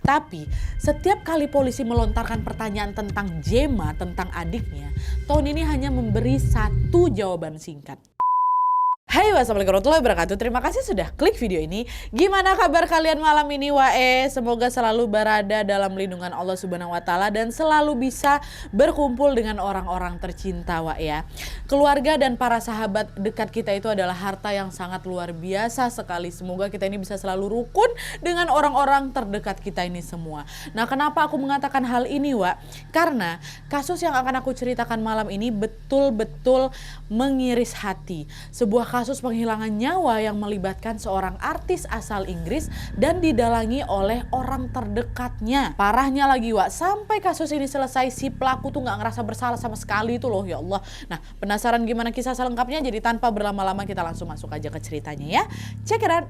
Tapi setiap kali polisi melontarkan pertanyaan tentang Gemma, tentang adiknya, Tony ini hanya memberi satu jawaban singkat. Hai, wassalamualaikum warahmatullahi wabarakatuh. Terima kasih sudah klik video ini. Gimana kabar kalian malam ini wae? Semoga selalu berada dalam lindungan Allah Subhanahu wa taala dan selalu bisa berkumpul dengan orang-orang tercinta wae ya. Keluarga dan para sahabat dekat kita itu adalah harta yang sangat luar biasa sekali. Semoga kita ini bisa selalu rukun dengan orang-orang terdekat kita ini semua. Nah, kenapa aku mengatakan hal ini, Wak? Karena kasus yang akan aku ceritakan malam ini betul-betul mengiris hati. Sebuah kasus penghilangan nyawa yang melibatkan seorang artis asal Inggris dan didalangi oleh orang terdekatnya. Parahnya lagi, Wak, sampai kasus ini selesai si pelaku tuh nggak ngerasa bersalah sama sekali itu loh, ya Allah. Nah, penasaran gimana kisah selengkapnya? Jadi tanpa berlama-lama kita langsung masuk aja ke ceritanya ya. Check it out.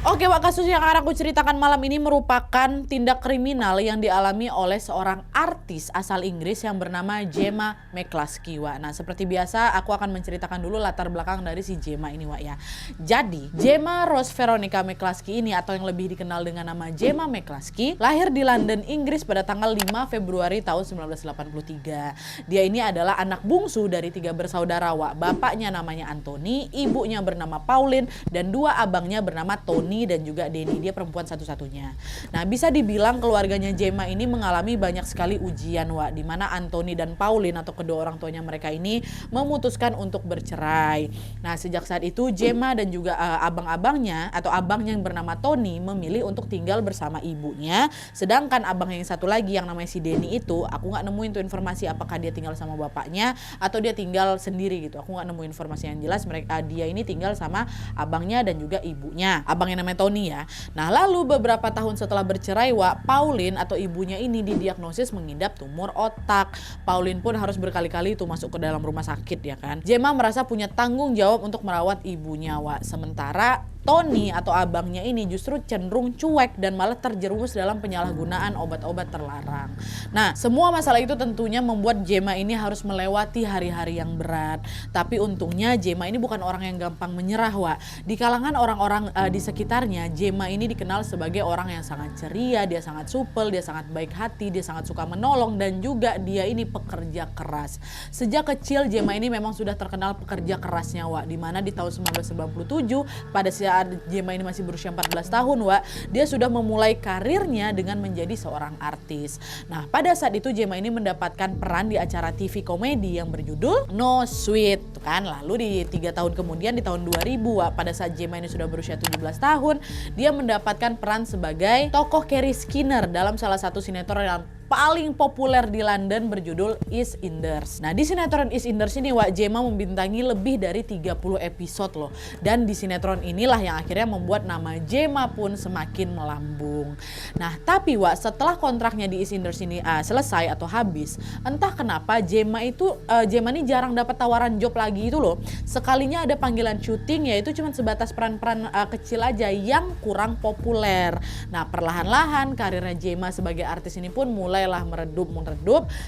Oke, Wak, kasus yang akan aku ceritakan malam ini merupakan tindak kriminal yang dialami oleh seorang artis asal Inggris yang bernama Gemma McCluskey, Wak. Nah, seperti biasa aku akan menceritakan dulu latar belakang dari si Gemma ini, Wak ya. Jadi, Gemma Rose Veronica McCluskey ini atau yang lebih dikenal dengan nama Gemma McCluskey lahir di London, Inggris pada tanggal 5 Februari tahun 1983. Dia ini adalah anak bungsu dari 3 bersaudara, Wak. Bapaknya namanya Anthony, ibunya bernama Pauline, dan 2 abangnya bernama Tony dan juga Denny. Dia perempuan satu-satunya. Nah, bisa dibilang keluarganya Gemma ini mengalami banyak sekali ujian, Wak, di mana Anthony dan Pauline atau kedua orang tuanya mereka ini memutuskan untuk bercerai. Nah, sejak saat itu Gemma dan juga abang-abangnya atau abangnya yang bernama Tony memilih untuk tinggal bersama ibunya, sedangkan abang yang satu lagi yang namanya si Denny itu aku nggak nemuin tuh informasi apakah dia tinggal sama bapaknya atau dia tinggal sendiri gitu. Aku nggak nemu informasi yang jelas. Dia ini tinggal sama abangnya dan juga ibunya. Abang yang namanya Tony ya. Nah, lalu beberapa tahun setelah bercerai, Wak, Pauline atau ibunya ini didiagnosis mengidap tumor otak. Pauline pun harus berkali-kali itu masuk ke dalam rumah sakit ya kan. Gemma merasa punya tanggung jawab untuk merawat ibunya, Wak. Sementara Tony atau abangnya ini justru cenderung cuek dan malah terjerumus dalam penyalahgunaan obat-obat terlarang. Nah, semua masalah itu tentunya membuat Gemma ini harus melewati hari-hari yang berat. Tapi untungnya Gemma ini bukan orang yang gampang menyerah, Wak. Di kalangan orang-orang di sekitarnya, Gemma ini dikenal sebagai orang yang sangat ceria, dia sangat supel, dia sangat baik hati, dia sangat suka menolong, dan juga dia ini pekerja keras. Sejak kecil Gemma ini memang sudah terkenal pekerja kerasnya, Wak. Dimana di tahun 1997 pada saat Gemma ini masih berusia 14 tahun, Wak, dia sudah memulai karirnya dengan menjadi seorang artis. Nah, pada saat itu Gemma ini mendapatkan peran di acara TV komedi yang berjudul No Sweet kan. Lalu di 3 tahun kemudian di tahun 2000, Wak, pada saat Gemma ini sudah berusia 17 tahun, dia mendapatkan peran sebagai tokoh Carrie Skinner dalam salah satu sinetron yang paling populer di London berjudul EastEnders. Nah, di sinetron EastEnders ini, Wak, Gemma membintangi lebih dari 30 episode loh. Dan di sinetron inilah yang akhirnya membuat nama Gemma pun semakin melambung. Nah, tapi, Wak, setelah kontraknya di EastEnders ini selesai atau habis, entah kenapa Gemma ini jarang dapat tawaran job lagi itu loh. Sekalinya ada panggilan syuting, yaitu cuma sebatas peran-peran kecil aja yang kurang populer. Nah, perlahan-lahan karirnya Gemma sebagai artis ini pun mulailah meredup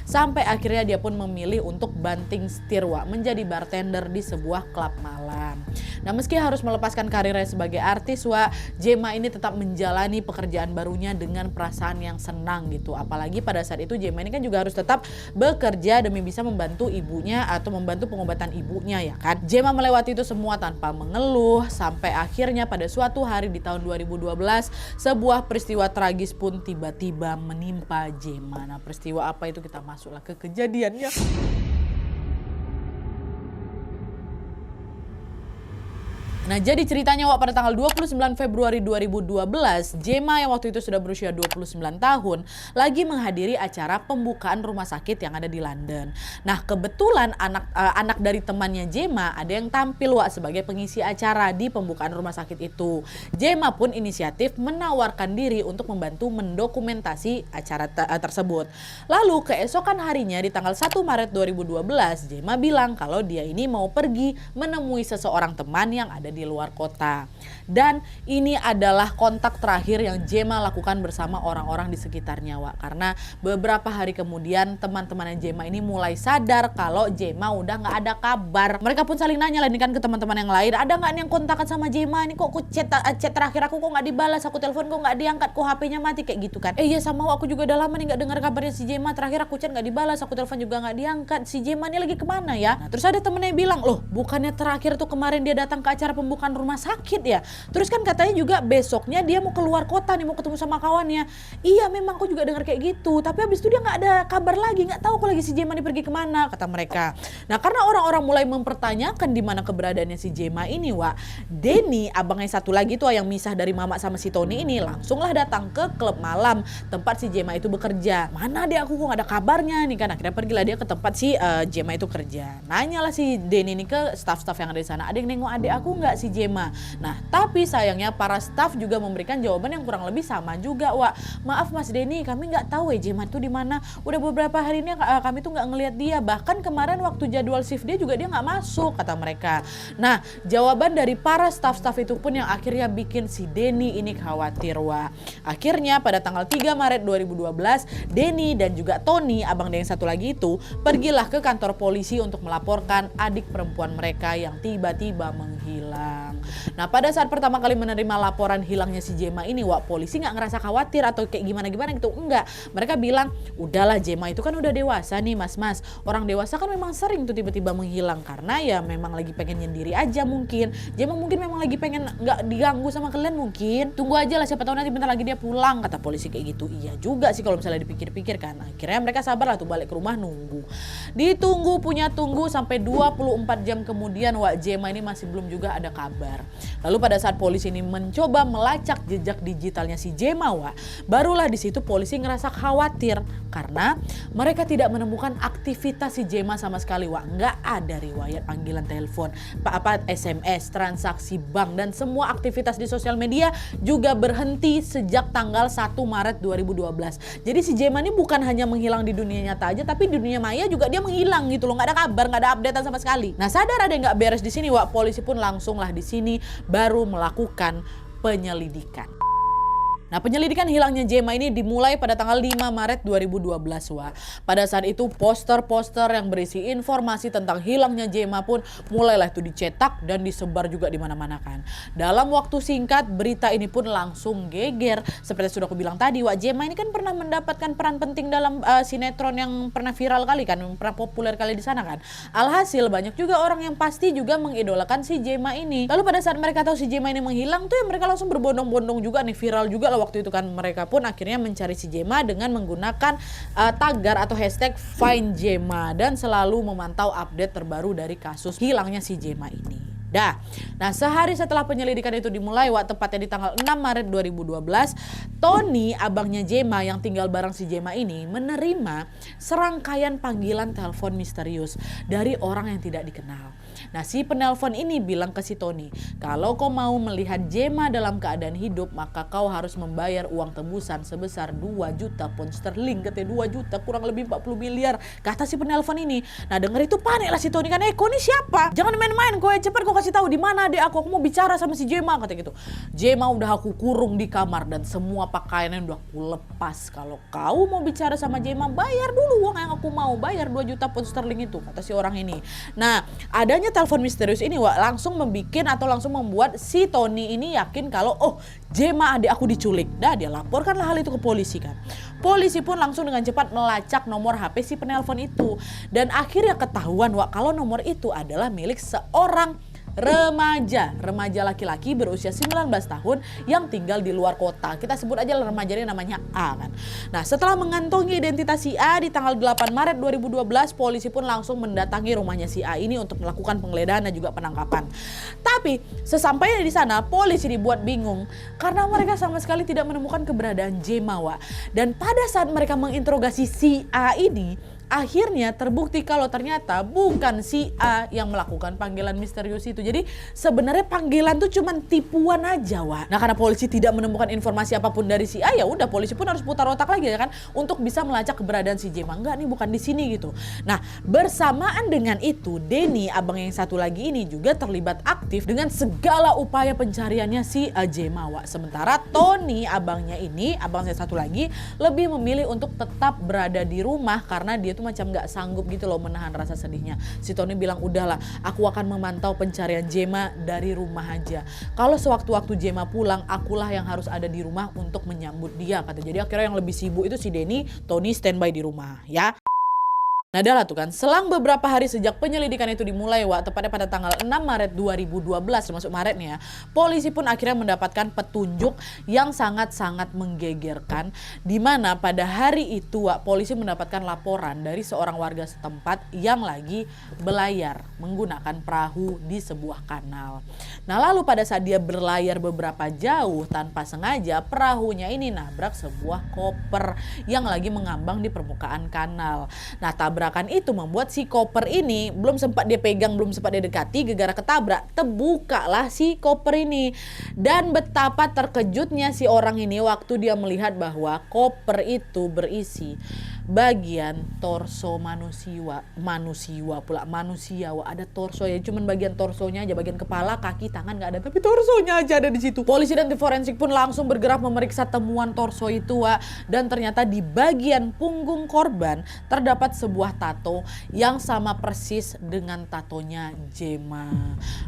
sampai akhirnya dia pun memilih untuk banting setir, Wak, menjadi bartender di sebuah klub malam. Nah, meski harus melepaskan karirnya sebagai artis, Wak, Gemma ini tetap menjalani pekerjaan barunya dengan perasaan yang senang gitu. Apalagi pada saat itu Gemma ini kan juga harus tetap bekerja demi bisa membantu ibunya atau membantu pengobatan ibunya ya kan. Gemma melewati itu semua tanpa mengeluh sampai akhirnya pada suatu hari di tahun 2012 sebuah peristiwa tragis pun tiba-tiba menimpa Gemma. Nah, peristiwa apa itu, kita masuklah ke kejadiannya. Nah, jadi ceritanya, Wak, pada tanggal 29 Februari 2012, Gemma yang waktu itu sudah berusia 29 tahun lagi menghadiri acara pembukaan rumah sakit yang ada di London. Nah, kebetulan anak dari temannya Gemma ada yang tampil, Wak, sebagai pengisi acara di pembukaan rumah sakit itu. Gemma pun inisiatif menawarkan diri untuk membantu mendokumentasi acara tersebut. Lalu keesokan harinya di tanggal 1 Maret 2012, Gemma bilang kalau dia ini mau pergi menemui seseorang teman yang ada di luar kota. Dan ini adalah kontak terakhir yang Jema lakukan bersama orang-orang di sekitarnya, Wak. Karena beberapa hari kemudian teman-teman Jema ini mulai sadar kalau Jema udah nggak ada kabar. Mereka pun saling nanya lah ini kan ke teman-teman yang lain, ada nggak nih yang kontakan sama Jema, ini kok chat terakhir aku kok nggak dibalas, aku telepon kok nggak diangkat, kok HP-nya mati kayak gitu kan. Iya sama aku juga udah lama nih nggak dengar kabarnya si Jema, terakhir aku chat nggak dibalas, aku telepon juga nggak diangkat, si Jema ini lagi kemana ya? Nah, terus ada temennya bilang, loh bukannya terakhir tuh kemarin dia datang ke acara pembukaan rumah sakit ya? Terus kan katanya juga besoknya dia mau keluar kota nih, mau ketemu sama kawannya. Iya memang aku juga dengar kayak gitu, tapi habis itu dia nggak ada kabar lagi, nggak tahu kok lagi si Jema ini pergi kemana, kata mereka. Nah karena orang-orang mulai mempertanyakan di mana keberadaannya si Jema ini, Wak, Denny, abangnya satu lagi tuh yang misah dari mama sama si Tony ini, langsunglah datang ke klub malam tempat si Jema itu bekerja. Mana dia, aku kok nggak ada kabarnya nih kan. Akhirnya pergilah dia ke tempat si Jema itu kerja. Nanyalah si Denny ini ke staff-staff yang ada di sana, ada yang nengok adik aku nggak si Jema? Nah tapi sayangnya para staff juga memberikan jawaban yang kurang lebih sama juga, Wak. Maaf Mas Denny, kami nggak tahu ya Jema itu di mana. Udah beberapa hari ini kami tuh nggak ngelihat dia. Bahkan kemarin waktu jadwal shift dia juga dia nggak masuk, kata mereka. Nah jawaban dari para staff-staff itu pun yang akhirnya bikin si Denny ini khawatir, Wak. Akhirnya pada tanggal 3 Maret 2012 Denny dan juga Tony, abang dia yang satu lagi itu, pergilah ke kantor polisi untuk melaporkan adik perempuan mereka yang tiba-tiba menghilang. Nah pada saat pertama kali menerima laporan hilangnya si Jema ini, Wak, polisi nggak ngerasa khawatir atau kayak gimana-gimana gitu, enggak. Mereka bilang, udahlah Jema itu kan udah dewasa nih mas-mas. Orang dewasa kan memang sering tuh tiba-tiba menghilang karena ya memang lagi pengen nyendiri aja mungkin. Jema mungkin memang lagi pengen nggak diganggu sama kalian mungkin. Tunggu aja lah, siapa tahu nanti bentar lagi dia pulang, kata polisi kayak gitu. Iya juga sih kalau misalnya dipikir-pikir kan. Akhirnya mereka sabar lah tuh balik ke rumah nunggu. Ditunggu punya tunggu sampai 24 jam kemudian, Wak, Jema ini masih belum juga ada kabar. Lalu pada saat polisi ini mencoba melacak jejak digitalnya si Jema, Wak, barulah di situ polisi ngerasa khawatir karena mereka tidak menemukan aktivitas si Jema sama sekali, Wak. Nggak ada riwayat panggilan telepon, SMS, transaksi bank, dan semua aktivitas di sosial media juga berhenti sejak tanggal 1 Maret 2012. Jadi si Jema ini bukan hanya menghilang di dunia nyata aja, tapi di dunia maya juga dia menghilang gitu loh, nggak ada kabar, nggak ada updatean sama sekali. Nah sadar ada yang nggak beres di sini, Wak, polisi pun langsung lah di sini baru melakukan penyelidikan. Nah penyelidikan hilangnya Jema ini dimulai pada tanggal 5 Maret 2012, Wak. Pada saat itu poster-poster yang berisi informasi tentang hilangnya Jema pun mulailah itu dicetak dan disebar juga di mana-mana kan. Dalam waktu singkat berita ini pun langsung geger. Seperti sudah aku bilang tadi, Wak, Jema ini kan pernah mendapatkan peran penting dalam sinetron yang pernah viral kali kan, yang pernah populer kali di sana kan. Alhasil banyak juga orang yang pasti juga mengidolakan si Jema ini. Lalu pada saat mereka tahu si Jema ini menghilang tuh ya mereka langsung berbondong-bondong juga nih, viral juga lah waktu itu kan. Mereka pun akhirnya mencari si Jema dengan menggunakan tagar atau hashtag Find Jema dan selalu memantau update terbaru dari kasus hilangnya si Jema ini. Nah sehari setelah penyelidikan itu dimulai, Wak, tepatnya di tanggal 6 Maret 2012, Tony, abangnya Jema yang tinggal bareng si Jema ini, menerima serangkaian panggilan telepon misterius dari orang yang tidak dikenal. Nah si penelpon ini bilang ke si Tony, kalau kau mau melihat Jema dalam keadaan hidup, maka kau harus membayar uang tebusan sebesar 2 juta pound sterling. Katanya 2 juta, kurang lebih 40 miliar, kata si penelpon ini. Nah denger itu panik lah si Tony kan, kau ini siapa? Jangan main-main, kau cepet kau kasih tahu di mana adek aku mau bicara sama si Jema, kata gitu. Jema udah aku kurung di kamar dan semua pakaiannya udah aku lepas. Kalau kau mau bicara sama Jema, bayar dulu uang yang aku mau, bayar 2 juta pound sterling itu, kata si orang ini. Nah adanya telepon misterius ini, Wak, langsung membuat si Tony ini yakin kalau Jema adik aku diculik. Nah dia laporkanlah hal itu ke polisi kan. Polisi pun langsung dengan cepat melacak nomor HP si penelpon itu dan akhirnya ketahuan, Wak, kalau nomor itu adalah milik seorang remaja laki-laki berusia 19 tahun yang tinggal di luar kota. Kita sebut aja remajanya namanya A kan. Nah setelah mengantongi identitas si A di tanggal 8 Maret 2012, polisi pun langsung mendatangi rumahnya si A ini untuk melakukan penggeledahan dan juga penangkapan. Tapi sesampainya di sana polisi dibuat bingung karena mereka sama sekali tidak menemukan keberadaan Jema, Wak. Dan pada saat mereka menginterogasi si A ini, Akhirnya terbukti kalau ternyata bukan si A yang melakukan panggilan misterius itu. Jadi sebenarnya panggilan tuh cuman tipuan aja, Wak. Nah, karena polisi tidak menemukan informasi apapun dari si A, ya udah polisi pun harus putar otak lagi ya kan untuk bisa melacak keberadaan si Jema. Enggak nih, bukan di sini gitu. Nah, bersamaan dengan itu, Denny, abang yang satu lagi ini juga terlibat aktif dengan segala upaya pencariannya si Jema, Wak. Sementara Tony, abangnya ini, abang saya satu lagi, lebih memilih untuk tetap berada di rumah karena dia tuh macam gak sanggup gitu loh menahan rasa sedihnya. Si Tony bilang, udahlah, aku akan memantau pencarian Jema dari rumah aja. Kalau sewaktu-waktu Jema pulang, akulah yang harus ada di rumah untuk menyambut dia, kata. Jadi akhirnya yang lebih sibuk itu si Denny, Tony standby di rumah ya. Nah, adalah tuh kan, selang beberapa hari sejak penyelidikan itu dimulai, Wak, tepatnya pada tanggal 6 Maret 2012, termasuk Maret nih ya, polisi pun akhirnya mendapatkan petunjuk yang sangat-sangat menggegerkan, di mana pada hari itu, Wak, polisi mendapatkan laporan dari seorang warga setempat yang lagi berlayar menggunakan perahu di sebuah kanal. Nah, lalu pada saat dia berlayar beberapa jauh tanpa sengaja, perahunya ini nabrak sebuah koper yang lagi mengambang di permukaan kanal. Nah, tabrakan itu membuat si koper ini belum sempat dia pegang, belum sempat dia dekati, gegara ketabrak, terbukalah si koper ini. Dan betapa terkejutnya si orang ini waktu dia melihat bahwa koper itu berisi bagian torso manusia, ada torso ya, cuman bagian torsonya aja, bagian kepala, kaki, tangan nggak ada, tapi torsonya aja ada di situ. Polisi dan tim forensik pun langsung bergerak memeriksa temuan torso itu, Wak, dan ternyata di bagian punggung korban terdapat sebuah tato yang sama persis dengan tatonya Jema.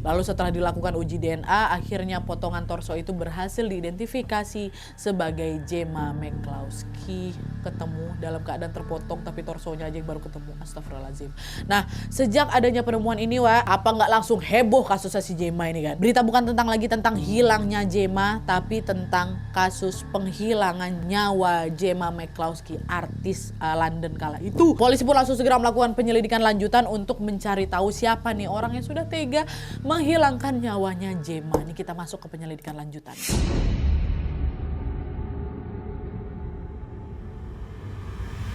Lalu setelah dilakukan uji DNA, akhirnya potongan torso itu berhasil diidentifikasi sebagai Jema McCloskey, ketemu dalam keadaan terpotong tapi torsonya aja yang baru ketemu. Astagfirullahaladzim. Nah, sejak adanya penemuan ini, Wak, apa nggak langsung heboh kasusnya si Jema ini kan? Berita bukan tentang hilangnya Jema, tapi tentang kasus penghilangan nyawa Jema McCloskey, artis London kala itu. Polisi pun langsung segera melakukan penyelidikan lanjutan untuk mencari tahu siapa nih orang yang sudah tega menghilangkan nyawanya Jema. Ini kita masuk ke penyelidikan lanjutan.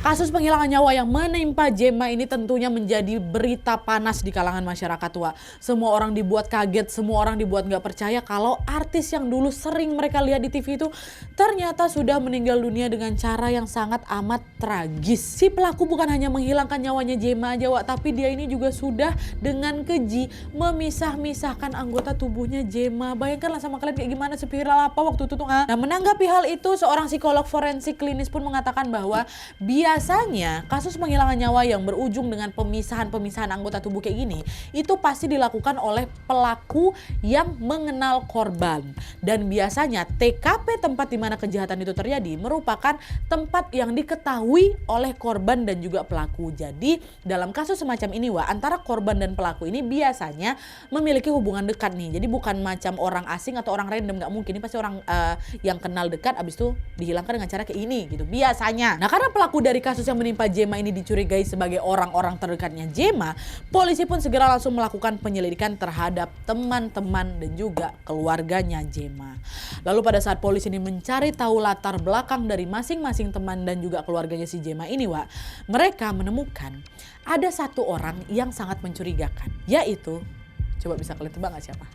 Kasus penghilangan nyawa yang menimpa Jema ini tentunya menjadi berita panas di kalangan masyarakat tua. Semua orang dibuat kaget, semua orang dibuat nggak percaya kalau artis yang dulu sering mereka lihat di TV itu ternyata sudah meninggal dunia dengan cara yang sangat amat tragis. Si pelaku bukan hanya menghilangkan nyawanya Jema aja, Wak, tapi dia ini juga sudah dengan keji memisah-misahkan anggota tubuhnya Jema. Bayangkanlah sama kalian kayak gimana, spiral apa waktu itu tuh. Nah, menanggapi hal itu, seorang psikolog forensik klinis pun mengatakan bahwa biasanya kasus penghilangan nyawa yang berujung dengan pemisahan anggota tubuh kayak gini itu pasti dilakukan oleh pelaku yang mengenal korban. Dan biasanya TKP tempat di mana kejahatan itu terjadi merupakan tempat yang diketahui oleh korban dan juga pelaku. Jadi dalam kasus semacam ini, Wak, antara korban dan pelaku ini biasanya memiliki hubungan dekat nih. Jadi bukan macam orang asing atau orang random, nggak mungkin. Ini pasti orang yang kenal dekat abis itu dihilangkan dengan cara kayak ini gitu biasanya. Nah, karena pelaku dari kasus yang menimpa Jema ini dicurigai sebagai orang-orang terdekatnya Jema, polisi pun segera langsung melakukan penyelidikan terhadap teman-teman dan juga keluarganya Jema. Lalu pada saat polisi ini mencari tahu latar belakang dari masing-masing teman dan juga keluarganya si Jema ini, Wak, mereka menemukan ada satu orang yang sangat mencurigakan, yaitu, coba bisa kalian tebak gak siapa?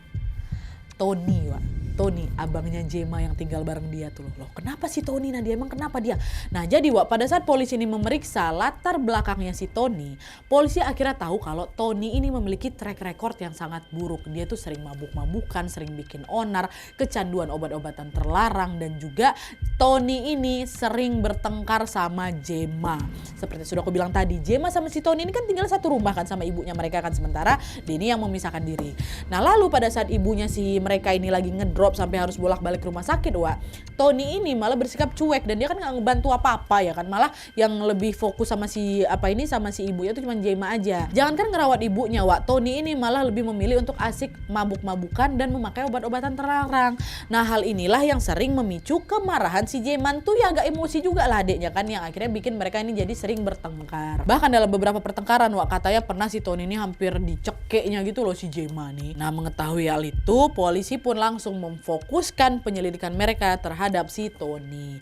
Tony, Wak. Tony, abangnya Jema yang tinggal bareng dia tuh. Loh, kenapa sih Tony, Nadia? Emang kenapa dia? Nah, jadi, Wak, pada saat polisi ini memeriksa latar belakangnya si Tony, polisi akhirnya tahu kalau Tony ini memiliki track record yang sangat buruk. Dia tuh sering mabuk-mabukan, sering bikin onar, kecanduan obat-obatan terlarang, dan juga Tony ini sering bertengkar sama Jema. Seperti sudah aku bilang tadi, Jema sama si Tony ini kan tinggal satu rumah kan sama ibunya mereka kan, sementara Denny yang memisahkan diri. Nah, lalu pada saat ibunya si mereka ini lagi ngedrop sampai harus bolak-balik rumah sakit, Wak, Tony ini malah bersikap cuek dan dia kan nggak ngebantu apa-apa ya kan, malah yang lebih fokus sama si sama si ibunya itu cuma Jema aja. Jangankan ngerawat ibunya, Wak, Tony ini malah lebih memilih untuk asik mabuk-mabukan dan memakai obat-obatan terlarang. Nah, hal inilah yang sering memicu kemarahan si Jema tuh, ya agak emosi juga lah adiknya kan, yang akhirnya bikin mereka ini jadi sering bertengkar. Bahkan dalam beberapa pertengkaran, Wak, katanya pernah si Tony ini hampir dicekeknya gitu loh si Jema nih. Nah, mengetahui hal itu, polisi pun langsung memfokuskan penyelidikan mereka terhadap si Tony.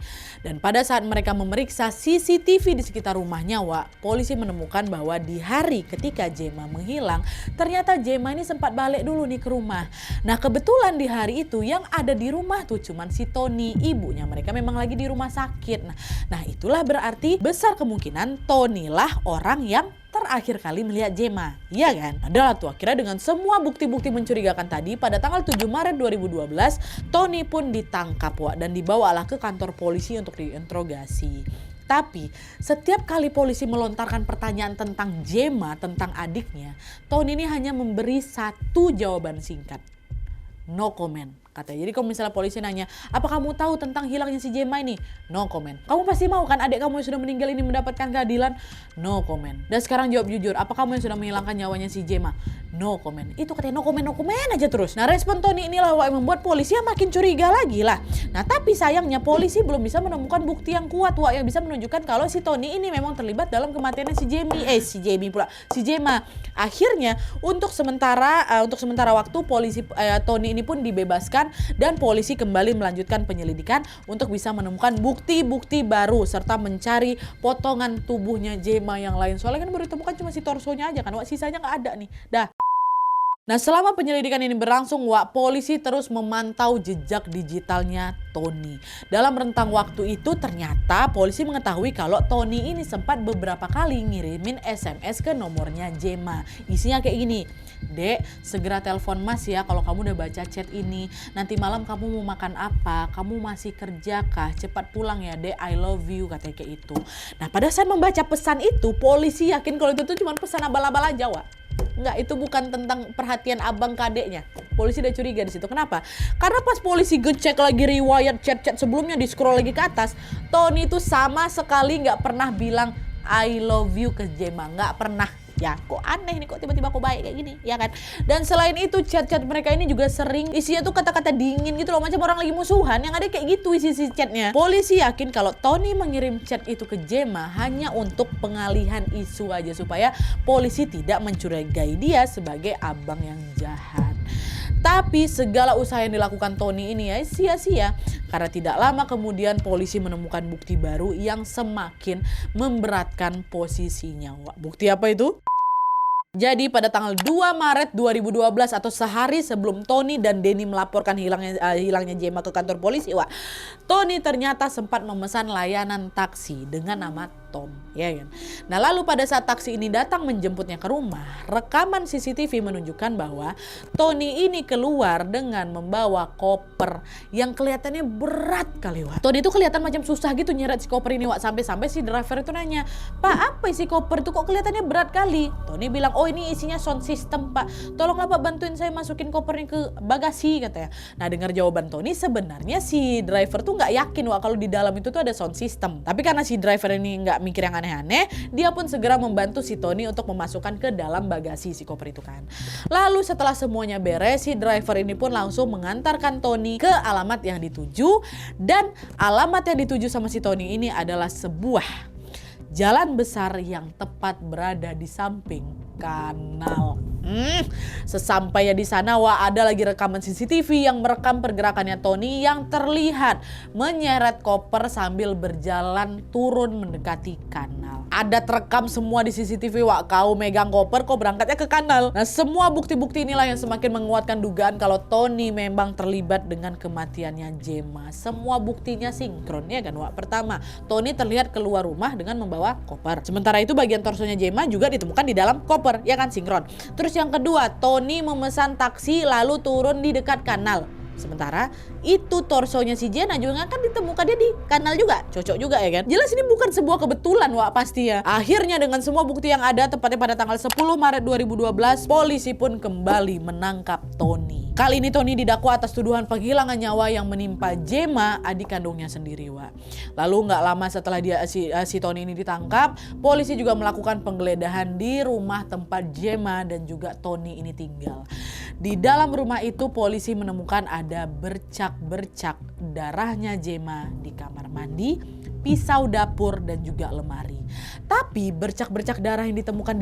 Dan pada saat mereka memeriksa CCTV di sekitar rumahnya, Wak, polisi menemukan bahwa di hari ketika Gemma menghilang, ternyata Gemma ini sempat balik dulu nih ke rumah. Nah kebetulan di hari itu yang ada di rumah tuh cuman si Tony, ibunya mereka memang lagi di rumah sakit. Nah itulah berarti besar kemungkinan Tony lah orang yang terakhir kali melihat Gemma, iya kan? Adalah tuh akhirnya dengan semua bukti-bukti mencurigakan tadi, pada tanggal 7 Maret 2012 Tony pun ditangkap, Wak, dan dibawalah ke kantor polisi untuk diinterogasi. Tapi setiap kali polisi melontarkan pertanyaan tentang Gemma, tentang adiknya, Tony ini hanya memberi satu jawaban singkat. No comment, katanya. Jadi kalau misalnya polisi nanya, apa kamu tahu tentang hilangnya si Gemma ini? No comment. Kamu pasti mau kan adik kamu yang sudah meninggal ini mendapatkan keadilan? No comment. Dan sekarang jawab jujur, apa kamu yang sudah menghilangkan nyawanya si Gemma? No comment. Itu katanya no comment aja terus. Nah respon Tony inilah yang membuat polisi makin curiga lagi lah. Nah tapi sayangnya polisi belum bisa menemukan bukti yang kuat, Wak, yang bisa menunjukkan kalau si Tony ini memang terlibat dalam kematiannya si Gemma. Akhirnya untuk sementara waktu Tony ini pun dibebaskan dan polisi kembali melanjutkan penyelidikan untuk bisa menemukan bukti-bukti baru serta mencari potongan tubuhnya Gemma yang lain. Soalnya kan baru ditemukan cuma si torsonya aja kan, Wak, sisanya nggak ada nih. Dah. Nah selama penyelidikan ini berlangsung, Wak, polisi terus memantau jejak digitalnya Tony. Dalam rentang waktu itu ternyata polisi mengetahui kalau Tony ini sempat beberapa kali ngirimin SMS ke nomornya Gemma. Isinya kayak gini, Dek, segera telepon Mas ya kalau kamu udah baca chat ini. Nanti malam kamu mau makan apa? Kamu masih kerja kah? Cepat pulang ya Dek, I love you, katanya kayak itu. Nah pada saat membaca pesan itu, polisi yakin kalau itu tuh cuma pesan abal-abal aja, Wak. Enggak, itu bukan tentang perhatian abang ke adeknya. Polisi udah curiga di situ. Kenapa? Karena pas polisi ngecek lagi riwayat chat-chat sebelumnya, di scroll lagi ke atas, Tony itu sama sekali nggak pernah bilang I love you ke Gemma, nggak pernah. Ya kok aneh nih, kok tiba-tiba aku baik kayak gini, ya kan? Dan selain itu chat-chat mereka ini juga sering isinya tuh kata-kata dingin gitu loh, macam orang lagi musuhan, yang ada kayak gitu isi chatnya. Polisi yakin kalau Tony mengirim chat itu ke Gemma hanya untuk pengalihan isu aja supaya polisi tidak mencurigai dia sebagai abang yang jahat. Tapi segala usaha yang dilakukan Tony ini ya sia-sia, karena tidak lama kemudian polisi menemukan bukti baru yang semakin memberatkan posisinya. Wah, bukti apa itu? Jadi pada tanggal 2 Maret 2012 atau sehari sebelum Tony dan Denny melaporkan hilangnya Gemma ke kantor polisi, Wak, Tony ternyata sempat memesan layanan taksi dengan nama Tom, ya kan? Nah lalu pada saat taksi ini datang menjemputnya ke rumah, rekaman CCTV menunjukkan bahwa Tony ini keluar dengan membawa koper yang kelihatannya berat kali, Wak. Tony itu kelihatan macam susah gitu nyeret si koper ini, Wak, sampai si driver itu nanya, Pak, apa isi koper itu kok kelihatannya berat kali? Tony bilang, oh ini isinya sound system, Pak, tolonglah Pak bantuin saya masukin kopernya ke bagasi, katanya. Nah dengar jawaban Tony, sebenarnya si driver tuh nggak yakin, Wak, kalau di dalam itu tuh ada sound system. Tapi karena si driver ini nggak mikir yang aneh-aneh, dia pun segera membantu si Tony untuk memasukkan ke dalam bagasi si koper itu kan. Lalu setelah semuanya beres, si driver ini pun langsung mengantarkan Tony ke alamat yang dituju, dan alamat yang dituju sama si Tony ini adalah sebuah jalan besar yang tepat berada di samping kanal. Sesampainya di sana, Wah, ada lagi rekaman CCTV yang merekam pergerakannya Tony yang terlihat menyeret koper sambil berjalan turun mendekati kanal. Ada terekam semua di CCTV, Wah, kau megang koper, kau berangkatnya ke kanal. Nah, semua bukti-bukti inilah yang semakin menguatkan dugaan kalau Tony memang terlibat dengan kematiannya Gemma. Semua buktinya sinkron, ya kan, Wah. Pertama, Tony terlihat keluar rumah dengan membawa koper. Sementara itu bagian torsonya Gemma juga ditemukan di dalam koper, ya kan, sinkron. Terus yang kedua, Tony memesan taksi lalu turun di dekat kanal. Sementara itu torsonya si Jenna juga kan ditemukan dia di kanal juga. Cocok juga, ya kan? Jelas ini bukan sebuah kebetulan, Wak, pasti ya. Akhirnya dengan semua bukti yang ada, tepatnya pada tanggal 10 Maret 2012, polisi pun kembali menangkap Tony. Kali ini Tony didakwa atas tuduhan penghilangan nyawa yang menimpa Gemma, adik kandungnya sendiri, Wak. Lalu nggak lama setelah si Tony ini ditangkap, polisi juga melakukan penggeledahan di rumah tempat Gemma dan juga Tony ini tinggal. Di dalam rumah itu polisi menemukan ada bercak-bercak darahnya Gemma di kamar mandi, pisau dapur, dan juga lemari. Tapi bercak-bercak darah yang ditemukan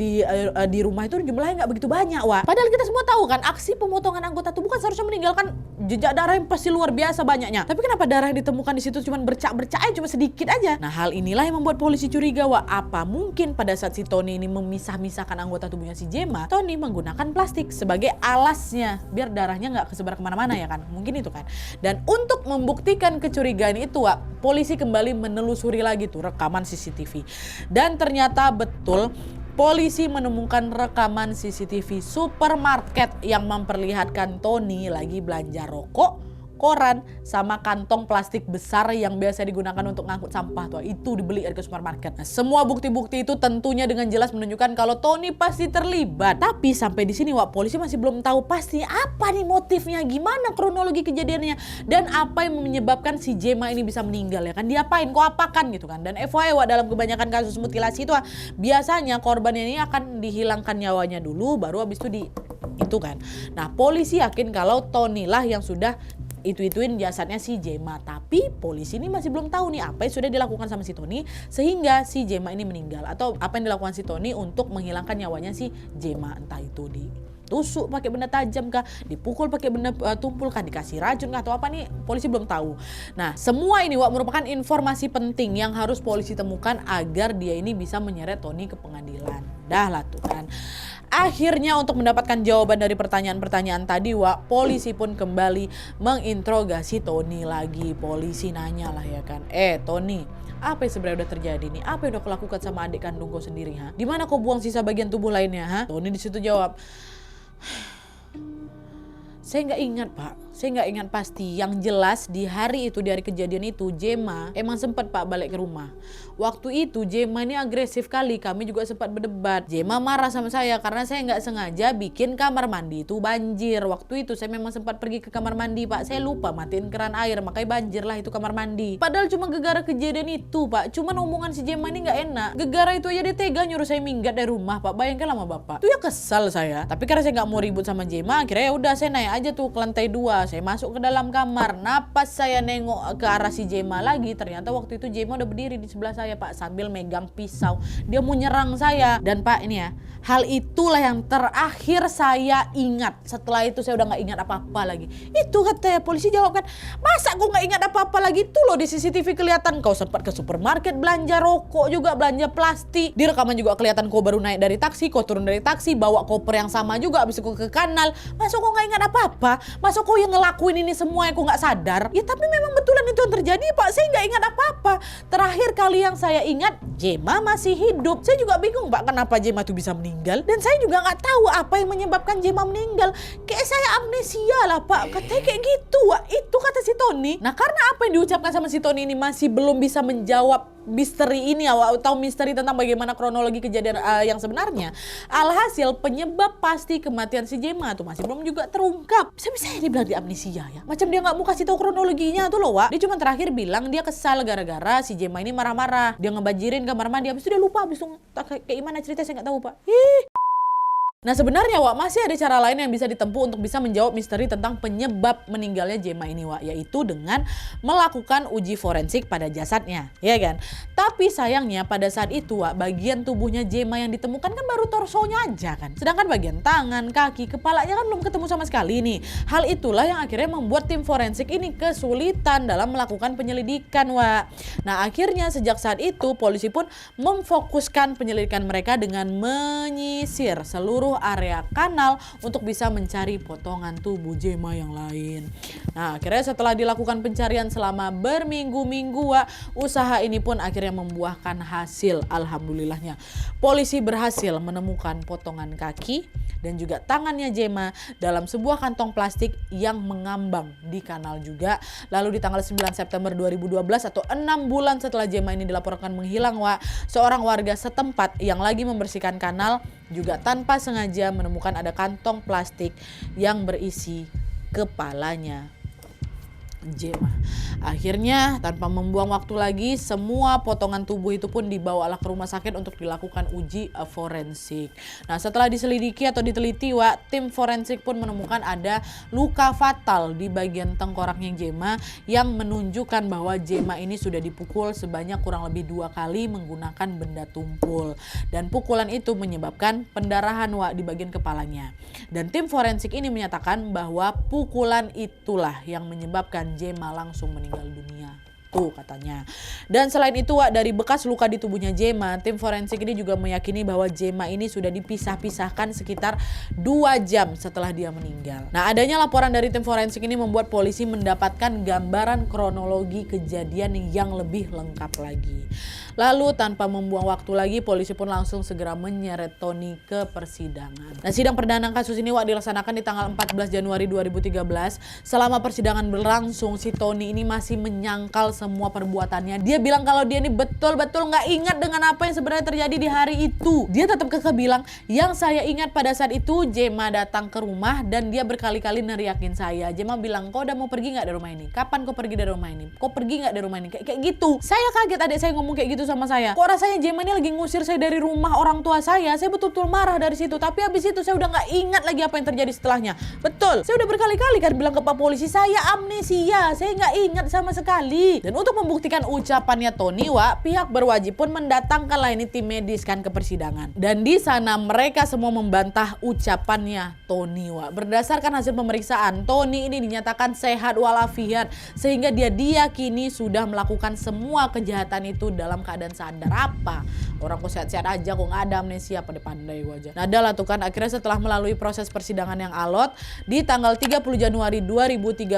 di rumah itu jumlahnya nggak begitu banyak, Wak. Padahal kita semua tahu kan, aksi pemotongan anggota tubuh kan seharusnya meninggalkan jejak darah yang pasti luar biasa banyaknya. Tapi kenapa darah yang ditemukan di situ cuma bercak-bercaknya cuma sedikit aja? Nah, hal inilah yang membuat polisi curiga, Wak. Apa mungkin pada saat si Tony ini memisah-misahkan anggota tubuhnya si Gemma, Tony menggunakan plastik sebagai alasnya biar darahnya nggak kesebar kemana-mana ya kan? Mungkin itu kan. Dan untuk membuktikan kecurigaan itu, Wak, polisi kembali menelusuri lagi tuh rekaman CCTV. Dan ternyata betul, polisi menemukan rekaman CCTV supermarket yang memperlihatkan Tony lagi belanja rokok, koran, sama kantong plastik besar yang biasa digunakan untuk ngangkut sampah tuh. Itu dibeli dari supermarket. Nah, semua bukti-bukti itu tentunya dengan jelas menunjukkan kalau Tony pasti terlibat. Tapi sampai di sini, Wak, polisi masih belum tahu pasti apa nih motifnya, gimana kronologi kejadiannya, dan apa yang menyebabkan si Gemma ini bisa meninggal ya kan. Diapain, kok apakan gitu kan. Dan FYI, Wak, dalam kebanyakan kasus mutilasi itu biasanya korban ini akan dihilangkan nyawanya dulu, baru habis itu kan. Nah, polisi yakin kalau Tony lah yang sudah ituin jasadnya si Gemma. Tapi polisi ini masih belum tahu nih apa yang sudah dilakukan sama si Tony sehingga si Gemma ini meninggal, atau apa yang dilakukan si Tony untuk menghilangkan nyawanya si Gemma. Entah itu ditusuk pakai benda tajam kah, dipukul pakai benda tumpul kah, dikasih racun kah, atau apa nih, polisi belum tahu. Nah, semua ini, Wak, merupakan informasi penting yang harus polisi temukan agar dia ini bisa menyeret Tony ke pengadilan. Dah lah tuh kan. Akhirnya untuk mendapatkan jawaban dari pertanyaan-pertanyaan tadi, Wak, polisi pun kembali menginterogasi Tony lagi. Polisi nanya lah ya kan, Tony, apa yang sebenarnya udah terjadi nih? Apa yang udah kau lakukan sama adik kandung kau sendiri, ha? Di mana kau buang sisa bagian tubuh lainnya, ha? Tony di situ jawab, saya nggak ingat, Pak. Saya nggak ingat pasti. Yang jelas di hari itu, di hari kejadian itu, Gemma emang sempat, Pak, balik ke rumah. Waktu itu Gemma ini agresif kali. Kami juga sempat berdebat. Gemma marah sama saya karena saya nggak sengaja bikin kamar mandi itu banjir. Waktu itu saya memang sempat pergi ke kamar mandi, Pak. Saya lupa matiin keran air, makanya banjir lah itu kamar mandi. Padahal cuma gegara kejadian itu, Pak. Cuman omongan si Gemma ini nggak enak. Gegara itu aja dia tega nyuruh saya minggat dari rumah, Pak. Bayangkan sama Bapak. Itu ya kesal saya. Tapi karena saya nggak mau ribut sama Gemma, akhirnya ya udah saya naik aja tuh ke lantai 2. Saya masuk ke dalam kamar. Napas saya nengok ke arah si Gemma lagi. Ternyata waktu itu Gemma udah berdiri di sebelah saya, Pak, sambil megang pisau. Dia mau nyerang saya. Dan, Pak, ini ya, hal itulah yang terakhir saya ingat. Setelah itu saya udah gak ingat apa-apa lagi. Itu kata polisi jawab kan, masa gue gak ingat apa-apa lagi? Tuh loh di CCTV kelihatan kau sempat ke supermarket belanja rokok juga, belanja plastik. Di rekaman juga kelihatan kau baru naik dari taksi, kau turun dari taksi, bawa koper yang sama juga, habis kau ke kanal. Masa kau gak ingat apa-apa? Masa kau yang ngelakuin ini semua yang kau gak sadar? Ya tapi memang betulan itu yang terjadi, Pak. Saya gak ingat apa-apa. Terakhir kali yang saya ingat, Gemma masih hidup. Saya juga bingung, Pak, kenapa Gemma tuh bisa meninggal. Dan saya juga gak tahu apa yang menyebabkan Gemma meninggal. Kayak saya amnesia lah, Pak. Katanya kayak gitu, Wak. Itu kata si Tony. Nah, karena apa yang diucapkan sama si Tony ini masih belum bisa menjawab misteri ini, atau misteri tentang bagaimana kronologi kejadian yang sebenarnya. Alhasil penyebab pasti kematian si Gemma tuh masih belum juga terungkap. Bisa-bisa dia bilang dia amnesia ya. Macam dia gak mau kasih tahu kronologinya tuh loh, Wak. Dia cuma terakhir bilang dia kesal gara-gara si Gemma ini marah-marah. Dia ngebanjirin kamar mandi, habis itu dia lupa, habis itu kayak gimana cerita saya gak tahu, Pak. Nah, sebenarnya, Wak, masih ada cara lain yang bisa ditempuh untuk bisa menjawab misteri tentang penyebab meninggalnya Gemma ini, Wak, yaitu dengan melakukan uji forensik pada jasadnya, ya kan? Tapi sayangnya pada saat itu, Wak, bagian tubuhnya Gemma yang ditemukan kan baru torsonya aja kan. Sedangkan bagian tangan, kaki, kepalanya kan belum ketemu sama sekali nih. Hal itulah yang akhirnya membuat tim forensik ini kesulitan dalam melakukan penyelidikan, Wak. Nah, akhirnya sejak saat itu polisi pun memfokuskan penyelidikan mereka dengan menyisir seluruh area kanal untuk bisa mencari potongan tubuh Gemma yang lain. Nah, akhirnya setelah dilakukan pencarian selama berminggu-minggu, Wak, usaha ini pun akhirnya membuahkan hasil. Alhamdulillahnya polisi berhasil menemukan potongan kaki dan juga tangannya Gemma dalam sebuah kantong plastik yang mengambang di kanal juga. Lalu di tanggal 9 September 2012 atau 6 bulan setelah Gemma ini dilaporkan menghilang, Wak, seorang warga setempat yang lagi membersihkan kanal juga tanpa sengaja menemukan ada kantong plastik yang berisi kepalanya Jema. Akhirnya tanpa membuang waktu lagi, semua potongan tubuh itu pun dibawalah ke rumah sakit untuk dilakukan uji forensik. Nah, setelah diselidiki atau diteliti, tim forensik pun menemukan ada luka fatal di bagian tengkoraknya Jema yang menunjukkan bahwa Jema ini sudah dipukul sebanyak kurang lebih 2 kali menggunakan benda tumpul, dan pukulan itu menyebabkan pendarahan di bagian kepalanya. Dan tim forensik ini menyatakan bahwa pukulan itulah yang menyebabkan Jema langsung meninggal dunia. Tuh katanya. Dan selain itu dari bekas luka di tubuhnya Jema, tim forensik ini juga meyakini bahwa Jema ini sudah dipisah-pisahkan sekitar 2 jam setelah dia meninggal. Nah, adanya laporan dari tim forensik ini membuat polisi mendapatkan gambaran kronologi kejadian yang lebih lengkap lagi. Lalu tanpa membuang waktu lagi, polisi pun langsung segera menyeret Tony ke persidangan. Nah, sidang perdana kasus ini dilaksanakan di tanggal 14 Januari 2013. Selama persidangan berlangsung, si Tony ini masih menyangkal semua perbuatannya. Dia bilang kalau dia ini betul-betul nggak ingat dengan apa yang sebenarnya terjadi di hari itu. Dia tetap kekeh bilang, yang saya ingat pada saat itu Jema datang ke rumah dan dia berkali-kali neriakin saya. Jema bilang, kau udah mau pergi nggak dari rumah ini? Kapan kau pergi dari rumah ini? Kau pergi nggak dari rumah ini? Kayak gitu. Saya kaget adik saya ngomong kayak gitu sama saya. Kok rasanya Jema ini lagi ngusir saya dari rumah orang tua saya. Saya betul-betul marah dari situ. Tapi habis itu saya udah nggak ingat lagi apa yang terjadi setelahnya. Betul. Saya udah berkali-kali kan bilang ke Pak Polisi, saya amnesia. Saya nggak ingat sama sekali. Dan untuk membuktikan ucapannya Tony, pihak berwajib pun mendatangkanlah ini tim medis kan ke persidangan. Dan di sana mereka semua membantah ucapannya Tony. Berdasarkan hasil pemeriksaan, Tony ini dinyatakan sehat walafiat sehingga dia diyakini sudah melakukan semua kejahatan itu dalam keadaan sadar. Apa? Orang kok sehat-sehat aja, kok nggak ada amnesia, pandai-pandai gua aja. Nah, adalah tuh kan akhirnya setelah melalui proses persidangan yang alot, di tanggal 30 Januari 2013,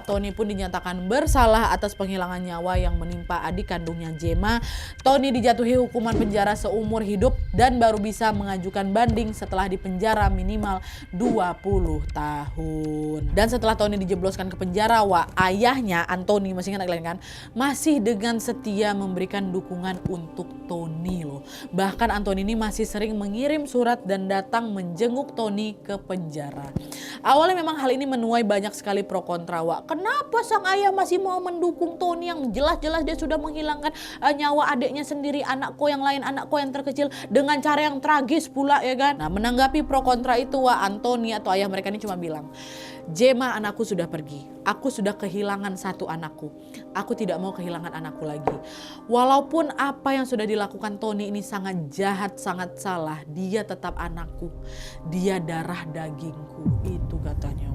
Tony pun dinyatakan bersalah atas penghilangan nyawa yang menimpa adik kandungnya Jema. Tony dijatuhi hukuman penjara seumur hidup dan baru bisa mengajukan banding setelah dipenjara minimal 20 tahun. Dan setelah Tony dijebloskan ke penjara, ayahnya Anthony, masih ingat kalian kan, masih dengan setia memberikan dukungan untuk Tony loh. Bahkan Anthony ini masih sering mengirim surat dan datang menjenguk Tony ke penjara. Awalnya memang hal ini menuai banyak sekali pro kontra. Kenapa sang ayah masih mau mendukung Tony yang jelas-jelas dia sudah menghilangkan nyawa adiknya sendiri, anakku yang lain, anakku yang terkecil, dengan cara yang tragis pula ya kan. Nah, menanggapi pro kontra itu, Anthony atau ayah mereka ini cuma bilang, Jema anakku sudah pergi. Aku sudah kehilangan satu anakku. Aku tidak mau kehilangan anakku lagi. Walaupun apa yang sudah dilakukan Tony ini sangat jahat, sangat salah, dia tetap anakku. Dia darah dagingku. Itu katanya,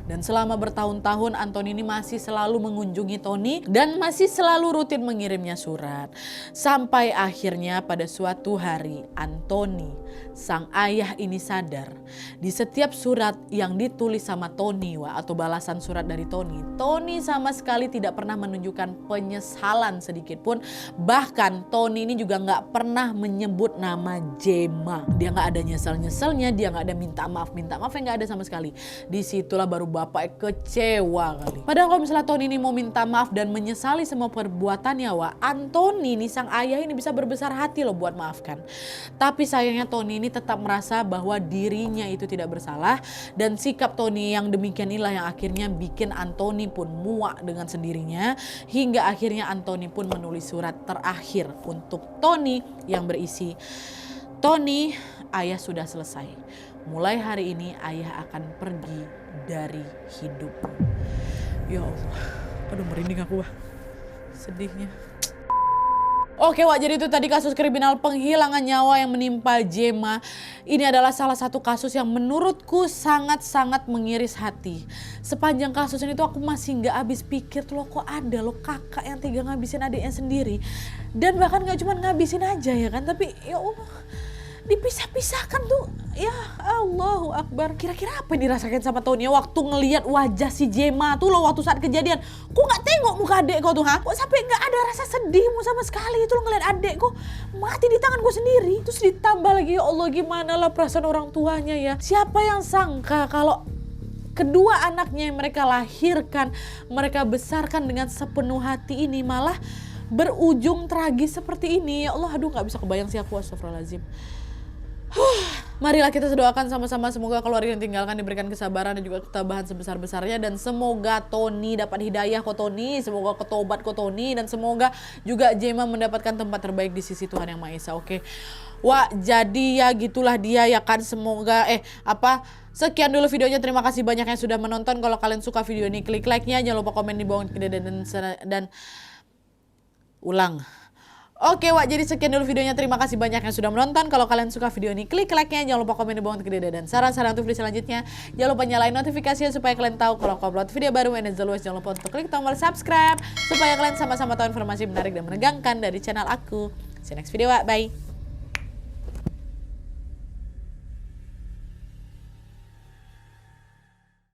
Dan selama bertahun-tahun Anthony ini masih selalu mengunjungi Tony dan masih selalu rutin mengirimnya surat. Sampai akhirnya pada suatu hari Anthony, sang ayah ini sadar. Di setiap surat yang ditulis sama Tony atau balasan surat dari Tony sama sekali tidak pernah menunjukkan penyesalan sedikit pun. Bahkan Tony ini juga gak pernah menyebut nama Jema. Dia gak ada nyesel-nyeselnya, dia gak ada minta maaf yang gak ada sama sekali. Disitulah baru bapak kecewa kali. Padahal kalau misalnya Tony ini mau minta maaf dan menyesali semua perbuatannya, Anthony nih sang ayah ini bisa berbesar hati loh buat maafkan. Tapi sayangnya Tony ini tetap merasa bahwa dirinya itu tidak bersalah, dan sikap Tony yang demikian inilah yang akhirnya bikin Anthony pun muak dengan sendirinya, hingga akhirnya Anthony pun menulis surat terakhir untuk Tony yang berisi, Tony, ayah sudah selesai. Mulai hari ini ayah akan pergi dari hidup. Ya Allah, aduh merinding aku sedihnya. Oke jadi itu tadi kasus kriminal penghilangan nyawa yang menimpa Jema. Ini adalah salah satu kasus yang menurutku sangat-sangat mengiris hati. Sepanjang kasus ini tuh aku masih gak habis pikir tuh, kok ada kakak yang tega ngabisin adiknya sendiri. Dan bahkan gak cuma ngabisin aja ya kan, tapi ya Allah, dipisah-pisahkan tuh. Ya Allahu Akbar. Kira-kira apa yang dirasakan sama Tony waktu ngelihat wajah si Jema tuh loh waktu saat kejadian. Kok gak tengok muka adek kau tuh, kok sampai gak ada rasa sedihmu sama sekali itu lo ngeliat adek kok mati di tangan gue sendiri. Terus ditambah lagi, ya Allah, gimana lah perasaan orang tuanya ya. Siapa yang sangka kalau kedua anaknya yang mereka lahirkan, mereka besarkan dengan sepenuh hati ini malah berujung tragis seperti ini. Ya Allah, aduh gak bisa kebayang sih aku, astagfirullahaladzim. Marilah kita doakan sama-sama semoga keluarga yang tinggalkan diberikan kesabaran dan juga ketabahan sebesar-besarnya, dan semoga Tony dapat hidayah kok Tony, semoga ketobat kok Tony, dan semoga juga Gemma mendapatkan tempat terbaik di sisi Tuhan Yang Maha Esa. Oke. Wah, jadi ya gitulah dia ya kan, semoga sekian dulu videonya. Terima kasih banyak yang sudah menonton. Kalau kalian suka video ini, klik like-nya, jangan lupa komen di bawah dan ulang. Oke, Wak, jadi sekian dulu videonya. Terima kasih banyak yang sudah menonton. Kalau kalian suka video ini, klik like-nya, jangan lupa komen di bawah dan saran-saran untuk video selanjutnya. Jangan lupa nyalain notifikasinya supaya kalian tahu kalau aku upload video baru. And as always, jangan lupa untuk klik tombol subscribe supaya kalian sama-sama tahu informasi menarik dan menegangkan dari channel aku. See you next video, Wak. Bye.